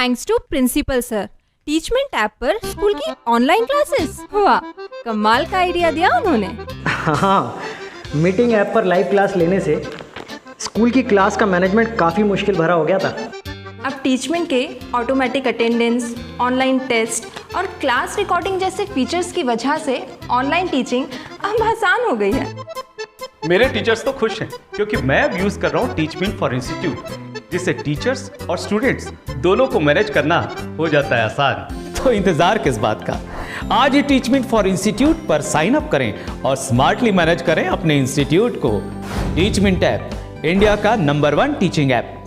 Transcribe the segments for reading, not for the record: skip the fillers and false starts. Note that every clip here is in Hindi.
Thanks to principal sir. Teachmint app पर स्कूल की ऑनलाइन क्लासेस, वाह कमाल का आइडिया दिया उन्होंने। हाँ, मीटिंग ऐप पर लाइव क्लास लेने से स्कूल की क्लास का मैनेजमेंट काफ़ी मुश्किल भरा हो गया था। अब टीचमेंट के ऑटोमेटिक अटेंडेंस, ऑनलाइन टेस्ट और क्लास रिकॉर्डिंग जैसे फीचर्स की वजह से ऑनलाइन टीचिंग अब आसान हो गई है। मेरे टीचर्स तो खुश हैं क्योंकि मैं अब यूज कर रहा हूँ टीचमेंट फॉर इंस्टीट्यूट, जिससे टीचर्स और स्टूडेंट्स दोनों को मैनेज करना हो जाता है आसान। तो इंतजार किस बात का, आज ही टीचमेंट फॉर इंस्टीट्यूट पर साइन अप करें और स्मार्टली मैनेज करें अपने इंस्टीट्यूट को। टीचमेंट ऐप, इंडिया का number 1 teaching app.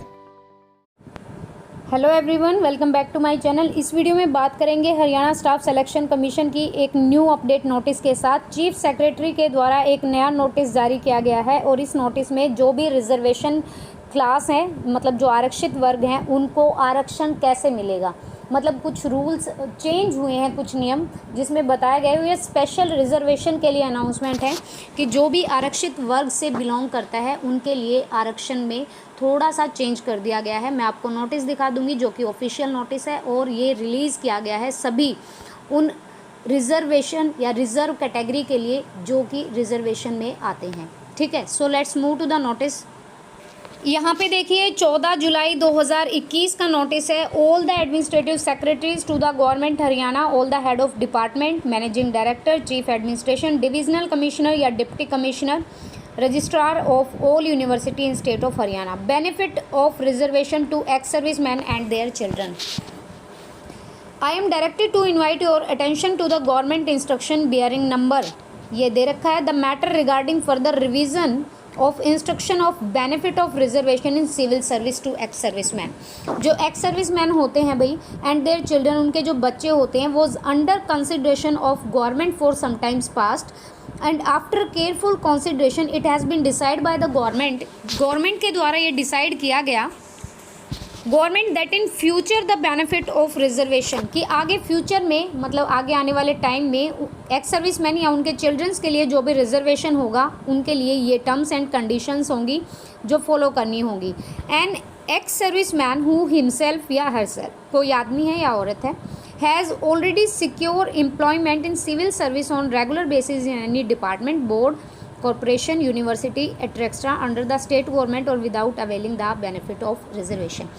Hello everyone, welcome back to my channel. इस वीडियो में बात करेंगे हरियाणा स्टाफ सिलेक्शन कमीशन की एक न्यू अपडेट नोटिस के साथ। चीफ सेक्रेटरी के द्वारा एक नया नोटिस जारी किया गया है और इस नोटिस में जो भी रिजर्वेशन क्लास हैं, मतलब जो आरक्षित वर्ग हैं, उनको आरक्षण कैसे मिलेगा, मतलब कुछ रूल्स चेंज हुए हैं, कुछ नियम जिसमें बताया गया है। ये स्पेशल रिजर्वेशन के लिए अनाउंसमेंट है कि जो भी आरक्षित वर्ग से बिलोंग करता है उनके लिए आरक्षण में थोड़ा सा चेंज कर दिया गया है। मैं आपको नोटिस दिखा दूंगी जो कि ऑफिशियल नोटिस है और ये रिलीज़ किया गया है सभी उन रिजर्वेशन या रिजर्व कैटेगरी के लिए जो कि रिजर्वेशन में आते हैं। ठीक है, so let's move to the notice. यहाँ पे देखिए 14 जुलाई 2021 का नोटिस है। All the administrative secretaries to the government Haryana, all the head of department, managing director, chief administration, divisional commissioner या deputy commissioner, registrar of all university in state of Haryana, benefit of reservation to ex service man and their children. I am directed to invite your attention to the government instruction bearing number, ये दे रखा है, the matter regarding further revision of instruction of benefit of reservation in civil service to ex service man. जो एक्स सर्विस मैन होते हैं भाई एंड देयर चिल्ड्रन, उनके जो बच्चे होते हैं, वो under consideration of government for sometimes past and after careful consideration it has been decide by the government. Government के द्वारा ये डिसाइड किया गया, government that in future the benefit of reservation, कि आगे फ्यूचर में, मतलब आगे आने वाले टाइम में एक्स सर्विस मैन या उनके चिल्ड्रंस के लिए जो भी रिजर्वेशन होगा उनके लिए ये टर्म्स एंड कंडीशंस होंगी जो फॉलो करनी होंगी। And ex service man who himself या हरसेल्फ, कोई आदमी है या औरत है, has already secure employment in civil service on regular basis in any department, board, corporation, university etcetera under the state government और without availing the benefit of reservation.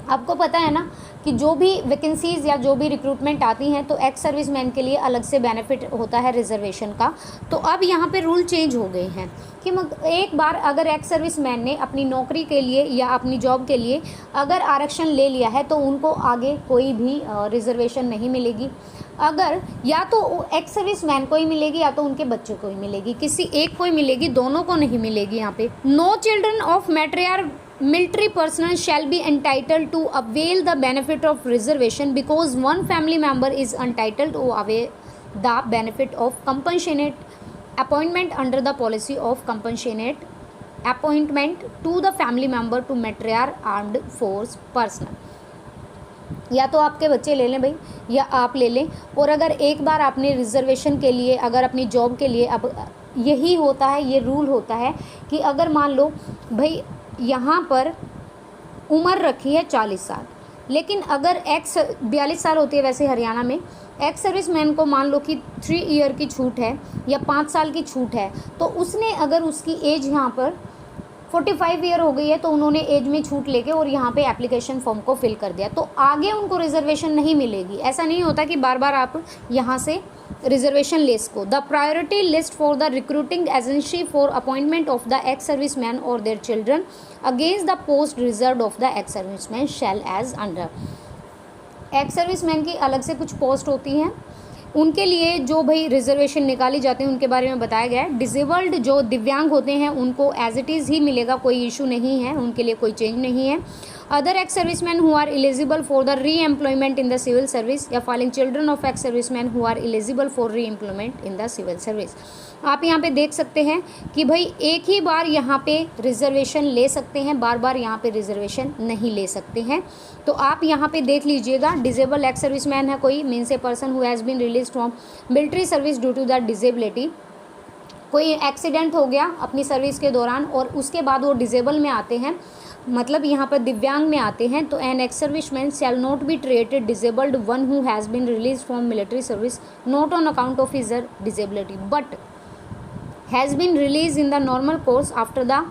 आपको पता है ना कि जो भी वैकेंसीज़ या जो भी रिक्रूटमेंट आती हैं तो एक्स सर्विस मैन के लिए अलग से बेनिफिट होता है रिजर्वेशन का। तो अब यहाँ पे रूल चेंज हो गए हैं कि एक बार अगर एक्स सर्विस मैन ने अपनी नौकरी के लिए या अपनी जॉब के लिए अगर आरक्षण ले लिया है तो उनको आगे कोई भी रिजर्वेशन नहीं मिलेगी। अगर या तो एक्स सर्विस मैन को ही मिलेगी या तो उनके बच्चों को ही मिलेगी, किसी एक को ही मिलेगी, दोनों को नहीं मिलेगी। यहाँ पे नो चिल्ड्रन ऑफ मैट्रियार military personnel shall be entitled to avail the benefit of reservation because one family member is entitled to avail the benefit of compassionate appointment under the policy of compassionate appointment to the family member to matriarch armed force personnel। या तो आपके बच्चे ले लें भाई या आप ले लें, और अगर एक बार आपने रिजर्वेशन के लिए, अगर अपनी जॉब के लिए, अब यही होता है, ये रूल होता है कि अगर मान लो भाई यहाँ पर उम्र रखी है 40 साल, लेकिन अगर एक्स 42 साल होती है वैसे हरियाणा में, एक्स सर्विस मैन को मान लो कि 3 ईयर की छूट है या 5 साल की छूट है, तो उसने अगर उसकी एज यहाँ पर 45 ईयर हो गई है तो उन्होंने एज में छूट लेके और यहाँ पे एप्लीकेशन फॉर्म को फिल कर दिया, तो आगे उनको रिजर्वेशन नहीं मिलेगी। ऐसा नहीं होता कि बार बार आप यहाँ से रिजर्वेशन लिस्ट को, the priority list for the recruiting agency for appointment of the ex service man और their children against the post reserve of the ex service man shall as under. Ex service man की अलग से कुछ पोस्ट होती हैं, उनके लिए जो भाई रिजर्वेशन निकाली जाती है उनके बारे में बताया गया है। डिसेबल्ड जो दिव्यांग होते हैं उनको एज इट इज़ ही मिलेगा, कोई इशू नहीं है, उनके लिए कोई चेंज नहीं है। Other ex serviceman who are eligible for the re employment in the civil service या failing children of ex serviceman who are eligible for re employment in the civil service. आप यहाँ पे देख सकते हैं कि भाई एक ही बार यहाँ पे रिजर्वेशन ले सकते हैं, बार बार यहाँ पे रिजर्वेशन नहीं ले सकते हैं। तो आप यहाँ पे देख लीजिएगा, डिसेबल एक्स सर्विसमैन है कोई, means a person who has been release from military service due to the disability, कोई एक्सीडेंट हो गया अपनी सर्विस के दौरान और उसके बाद वो डिसेबल में आते हैं, मतलब यहाँ पर दिव्यांग में आते हैं तो an ex serviceman shall not be treated disabled one who has been release from military service not on account of his disability but has been release in the normal course after the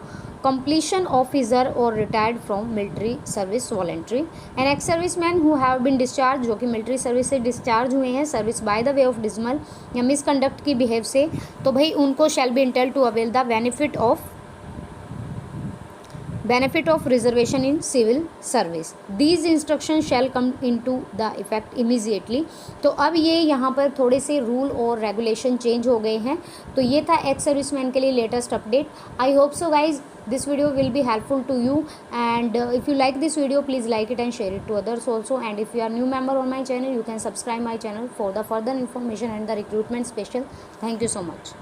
completion of his or retired from military service voluntary an ex serviceman who have been discharged जो कि मिलिट्री सर्विस से डिस्चार्ज हुए हैं service by the way of dismissal या मिसकंडक्ट की बिहेव से, तो भाई उनको shall be entitled to avail the benefit of reservation in civil service. These instructions shall come into the effect immediately. तो अब ये यहाँ पर थोड़े से रूल और रेगुलेशन चेंज हो गए हैं. तो ये था एक्स सर्विसमैन के लिए latest update. I hope so guys this video will be helpful to you, and if you like this video please like it and share it to others also, and if you are new member on my channel you can subscribe my channel for the further information and the recruitment special. Thank you so much.